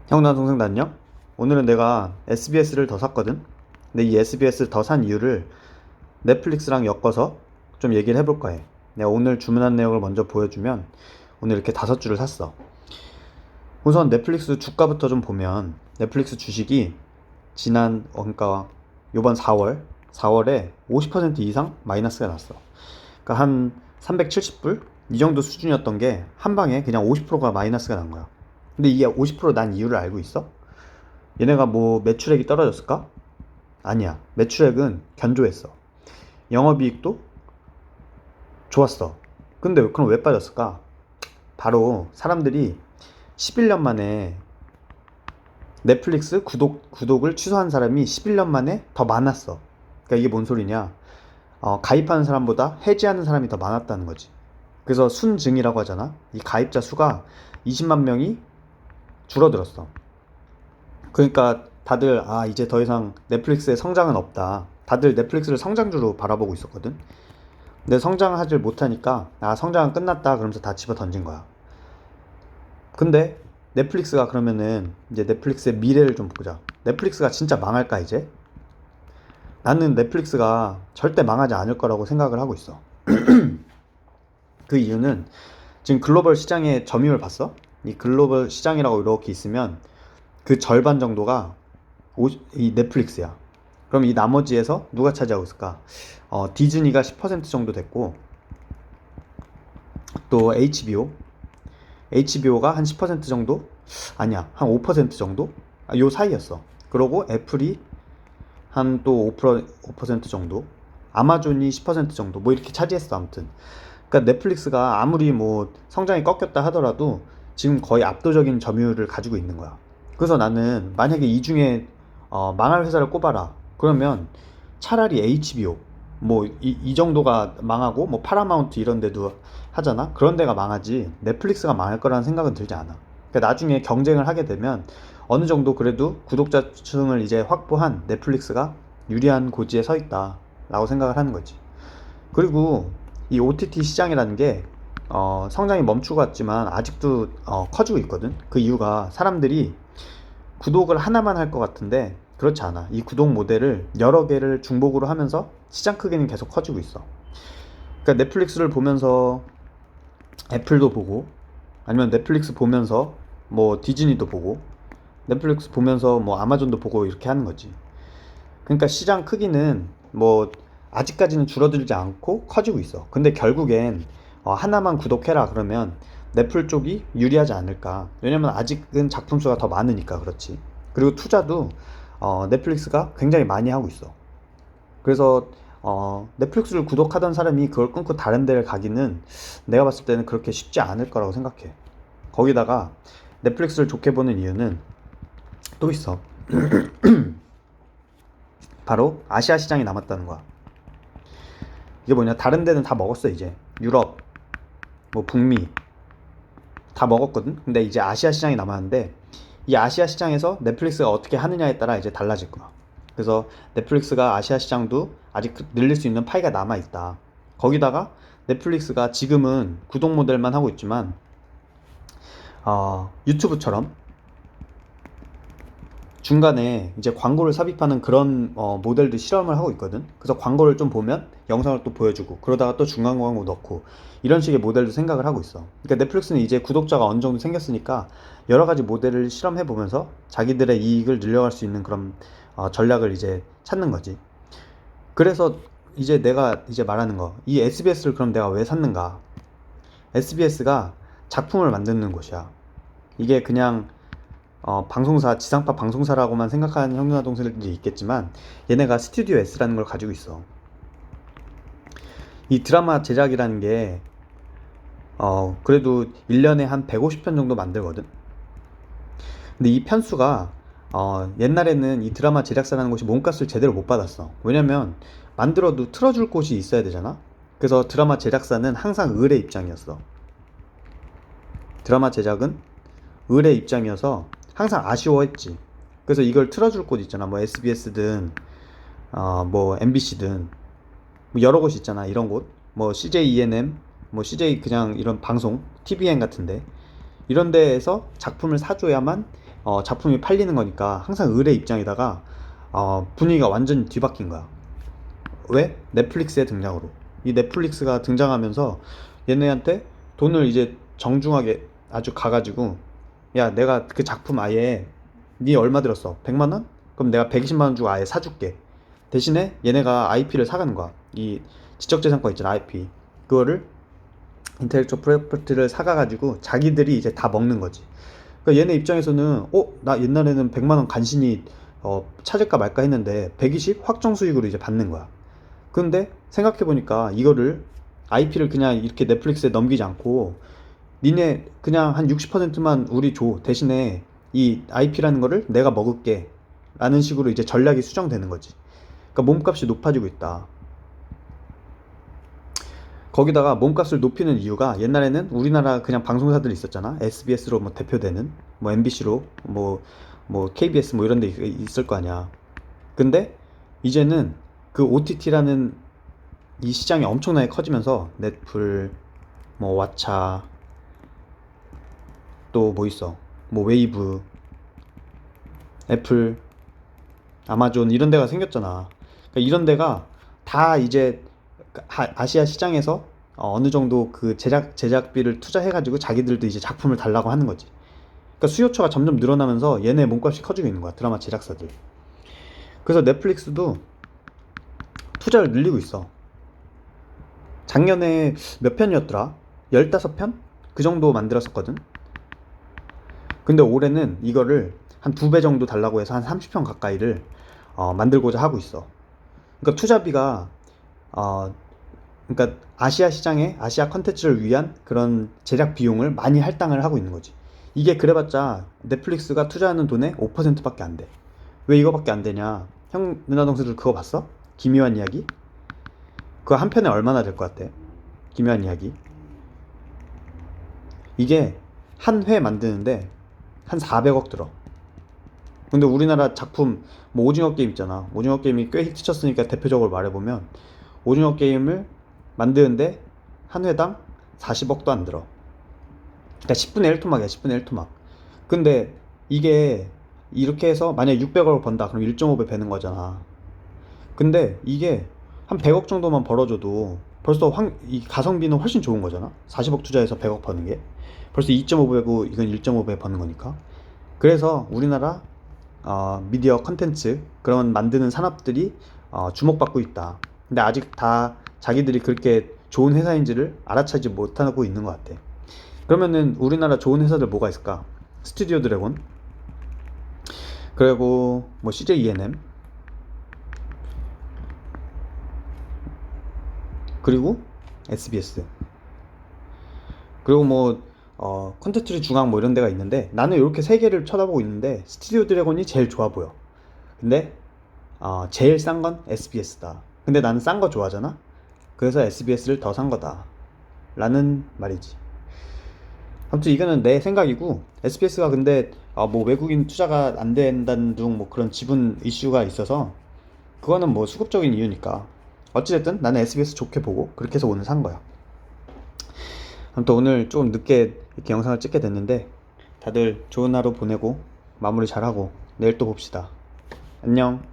형, 나 동생 안녕? 오늘은 내가 SBS를 더 샀거든? 근데 이 SBS를 더 산 이유를 넷플릭스랑 엮어서 좀 얘기를 해볼까 해. 내가 오늘 주문한 내용을 먼저 보여주면 오늘 이렇게 5주를 샀어. 우선 넷플릭스 주가부터 좀 보면 넷플릭스 주식이 그러니까 요번 4월에 50% 이상 마이너스가 났어. 그러니까 한 370불? 이 정도 수준이었던 게 한 방에 그냥 50%가 마이너스가 난 거야. 근데 이게 50%난 이유를 알고 있어? 얘네가 뭐 매출액이 떨어졌을까? 아니야. 매출액은 견조했어. 영업이익도 좋았어. 근데 그럼 왜 빠졌을까? 바로 사람들이 11년 만에 넷플릭스 구독을 취소한 사람이 11년 만에 더 많았어. 그러니까 이게 뭔 소리냐? 가입하는 사람보다 해지하는 사람이 더 많았다는 거지. 그래서 순증이라고 하잖아. 이 가입자 수가 20만 명이 줄어들었어. 그러니까 다들 이제 더 이상 넷플릭스의 성장은 없다. 다들 넷플릭스를 성장주로 바라보고 있었거든. 근데 성장하지 못하니까 성장은 끝났다 그러면서 다 집어 던진 거야. 근데 넷플릭스가 그러면은 이제 넷플릭스의 미래를 좀 보자. 넷플릭스가 진짜 망할까 이제? 나는 넷플릭스가 절대 망하지 않을 거라고 생각을 하고 있어. 그 이유는 지금 글로벌 시장의 점유율 봤어? 이 글로벌 시장이라고 이렇게 있으면 그 절반 정도가 이 넷플릭스야. 그럼 이 나머지에서 누가 차지하고 있을까? 디즈니가 10% 정도 됐고, 또 HBO가 한 10% 정도? 아니야, 한 5% 정도? 요 사이였어. 그러고 애플이 한 또 5% 정도? 아마존이 10% 정도? 뭐 이렇게 차지했어, 아무튼. 그러니까 넷플릭스가 아무리 뭐 성장이 꺾였다 하더라도 지금 거의 압도적인 점유율을 가지고 있는 거야. 그래서 나는 만약에 이 중에 망할 회사를 꼽아라. 그러면 차라리 HBO 뭐 이 정도가 망하고 뭐 파라마운트 이런 데도 하잖아. 그런 데가 망하지 넷플릭스가 망할 거라는 생각은 들지 않아. 그러니까 나중에 경쟁을 하게 되면 어느 정도 그래도 구독자층을 이제 확보한 넷플릭스가 유리한 고지에 서 있다라고 생각을 하는 거지. 그리고 이 OTT 시장이라는 게 성장이 멈추고 왔지만 아직도 커지고 있거든. 그 이유가 사람들이 구독을 하나만 할 것 같은데 그렇지 않아. 이 구독 모델을 여러 개를 중복으로 하면서 시장 크기는 계속 커지고 있어. 그러니까 넷플릭스를 보면서 애플도 보고, 아니면 넷플릭스 보면서 뭐 디즈니도 보고, 넷플릭스 보면서 뭐 아마존도 보고 이렇게 하는 거지. 그러니까 시장 크기는 뭐 아직까지는 줄어들지 않고 커지고 있어. 근데 결국엔 하나만 구독해라 그러면 넷플 쪽이 유리하지 않을까. 왜냐면 아직은 작품 수가 더 많으니까 그렇지. 그리고 투자도 넷플릭스가 굉장히 많이 하고 있어. 그래서 넷플릭스를 구독하던 사람이 그걸 끊고 다른 데를 가기는 내가 봤을 때는 그렇게 쉽지 않을 거라고 생각해. 거기다가 넷플릭스를 좋게 보는 이유는 또 있어. 바로 아시아 시장이 남았다는 거야. 이게 뭐냐, 다른 데는 다 먹었어 이제. 유럽, 뭐 북미 다 먹었거든. 근데 이제 아시아 시장이 남았는데 이 아시아 시장에서 넷플릭스가 어떻게 하느냐에 따라 이제 달라질 거야. 그래서 넷플릭스가 아시아 시장도 아직 늘릴 수 있는 파이가 남아 있다. 거기다가 넷플릭스가 지금은 구독 모델만 하고 있지만 유튜브처럼 중간에 이제 광고를 삽입하는 그런 모델도 실험을 하고 있거든. 그래서 광고를 좀 보면 영상을 또 보여주고 그러다가 또 중간 광고 넣고 이런 식의 모델도 생각을 하고 있어. 그러니까 넷플릭스는 이제 구독자가 어느 정도 생겼으니까 여러 가지 모델을 실험해 보면서 자기들의 이익을 늘려갈 수 있는 그런 전략을 이제 찾는 거지. 그래서 이제 내가 이제 말하는 거, 이 SBS를 그럼 내가 왜 샀는가? SBS가 작품을 만드는 곳이야. 이게 그냥 방송사, 지상파 방송사라고만 생각하는 형누나 동생들이 있겠지만 얘네가 스튜디오 S라는 걸 가지고 있어. 이 드라마 제작이라는 게 그래도 1년에 한 150편 정도 만들거든. 근데 이 편수가 옛날에는 이 드라마 제작사라는 곳이 몸값을 제대로 못 받았어. 왜냐면 만들어도 틀어줄 곳이 있어야 되잖아. 그래서 드라마 제작사는 항상 을의 입장이었어. 드라마 제작은 을의 입장이어서 항상 아쉬워했지. 그래서 이걸 틀어줄 곳 있잖아. 뭐 SBS든 뭐 MBC든 뭐 여러 곳이 있잖아. 이런 곳. 뭐 CJ ENM, 뭐 CJ 그냥 이런 방송 TVN 같은데 이런 데에서 작품을 사줘야만 작품이 팔리는 거니까 항상 을의 입장에다가 분위기가 완전 뒤바뀐 거야. 왜? 넷플릭스의 등장으로. 이 넷플릭스가 등장하면서 얘네한테 돈을 이제 정중하게 아주 가가지고, 야, 내가 그 작품 아예 니 얼마 들었어? 100만 원? 그럼 내가 120만 원 주고 아예 사줄게. 대신에 얘네가 IP를 사가는 거야. 이 지적재산권 있잖아, IP. 그거를 인텔렉tual 프로퍼티를 사가가지고 자기들이 이제 다 먹는 거지. 그러니까 얘네 입장에서는 나 옛날에는 100만 원 간신히 찾을까 말까 했는데 120 확정 수익으로 이제 받는 거야. 근데 생각해보니까 이거를 IP를 그냥 이렇게 넷플릭스에 넘기지 않고 니네 그냥 한 60%만 우리 줘. 대신에 이 IP라는 거를 내가 먹을게 라는 식으로 이제 전략이 수정되는 거지. 그러니까 몸값이 높아지고 있다. 거기다가 몸값을 높이는 이유가, 옛날에는 우리나라 그냥 방송사들이 있었잖아. SBS로 뭐 대표되는, 뭐 MBC로 뭐 KBS 뭐 이런 데 있을 거 아니야. 근데 이제는 그 OTT라는 이 시장이 엄청나게 커지면서 넷플, 뭐 왓챠, 또 뭐 있어, 뭐 웨이브, 애플, 아마존 이런 데가 생겼잖아. 그러니까 이런 데가 다 이제 아시아 시장에서 어느 정도 그 제작비를 투자해가지고 자기들도 이제 작품을 달라고 하는 거지. 그러니까 수요처가 점점 늘어나면서 얘네 몸값이 커지고 있는 거야, 드라마 제작사들. 그래서 넷플릭스도 투자를 늘리고 있어. 작년에 몇 편이었더라? 15편? 그 정도 만들었었거든. 근데 올해는 이거를 한 2배 정도 달라고 해서 한 30편 가까이를 만들고자 하고 있어. 그러니까 투자비가 그러니까 아시아 시장에 아시아 컨텐츠를 위한 그런 제작 비용을 많이 할당을 하고 있는 거지. 이게 그래봤자 넷플릭스가 투자하는 돈의 5%밖에 안 돼. 왜 이거밖에 안 되냐? 형 누나 동생들 그거 봤어? 기묘한 이야기? 그거 한 편에 얼마나 될 것 같아? 기묘한 이야기. 이게 한 회 만드는데 한 400억 들어. 근데 우리나라 작품 뭐 오징어 게임 있잖아. 오징어 게임이 꽤 히트쳤으니까 대표적으로 말해보면, 오징어 게임을 만드는데 한 회당 40억도 안 들어. 그러니까 10분의 1 토막이야. 10분의 1 토막. 근데 이게 이렇게 해서 만약에 600억을 번다 그럼 1.5배 배는 거잖아. 근데 이게 한 100억 정도만 벌어줘도 벌써 이 가성비는 훨씬 좋은 거잖아. 40억 투자해서 100억 버는 게 벌써 2.5배고 이건 1.5배 버는 거니까. 그래서 우리나라 미디어 컨텐츠 그런 만드는 산업들이 주목받고 있다. 근데 아직 다 자기들이 그렇게 좋은 회사인지를 알아차지 못하고 있는 것 같아. 그러면은 우리나라 좋은 회사들 뭐가 있을까? 스튜디오 드래곤, 그리고 뭐 CJ ENM, 그리고 SBS, 그리고 뭐 컨텐츠 중앙 뭐 이런 데가 있는데, 나는 이렇게 세 개를 쳐다보고 있는데 스튜디오 드래곤이 제일 좋아 보여. 근데 제일 싼 건 SBS다. 근데 나는 싼 거 좋아하잖아. 그래서 SBS를 더 산 거다 라는 말이지. 아무튼 이거는 내 생각이고, SBS가 근데 뭐 외국인 투자가 안 된다는 둥 뭐 그런 지분 이슈가 있어서 그거는 뭐 수급적인 이유니까, 어찌됐든 나는 SBS 좋게 보고 그렇게 해서 오늘 산 거야. 아무튼 오늘 좀 늦게 이렇게 영상을 찍게 됐는데, 다들 좋은 하루 보내고 마무리 잘하고 내일 또 봅시다. 안녕.